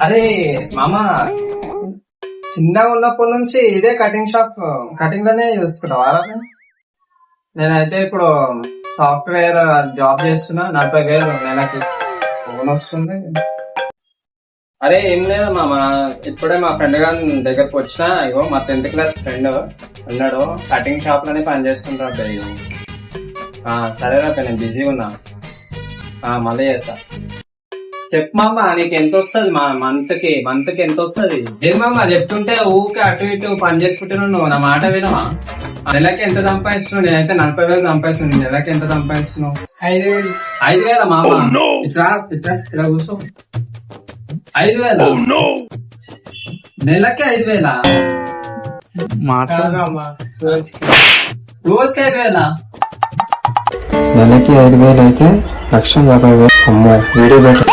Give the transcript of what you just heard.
అరే మామ, చిన్నగా ఉన్నప్పటి నుంచి ఇదే కటింగ్ షాప్, కటింగ్ లోనే చూసుకుంటావా? నేనైతే ఇప్పుడు సాఫ్ట్వేర్ జాబ్ చేస్తున్నా, 40,000 నెలకి ఫోన్ వస్తుంది. అరే ఏం లేదు మామ, ఇప్పుడే మా ఫ్రెండ్ గారి దగ్గరకు వచ్చినా. ఇగో మా 10th క్లాస్ ఫ్రెండ్ ఉన్నాడు, కటింగ్ షాప్ లోనే పని చేస్తుంటా. సరేరా, నేను బిజీగా ఉన్నా, మళ్ళీ చేస్తా. చెప్పు మామ, నీకు ఎంత వస్తుంది మా మంత్ కి ఎంత వస్తుంది? ఏది మామ చెప్తుంటే ఊకే అటు ఇటు పని చేసుకుంటున్నావు, నువ్వు నా మాట వినవా? నెలకి ఎంత సంపాదిస్తున్నావు? నేనైతే 40,000 సంపాదిస్తున్నాను. నెలకి ఎంత సంపాదిస్తున్నావు? 5,000. 5,000 మామ? ఇలా కూర్చో. 5,000 నెలకి? 5,000 రోజుకి 5,000? నెలకి 5,000 అయితే 1,50,000. అమ్మో, వీడియో బెటర్.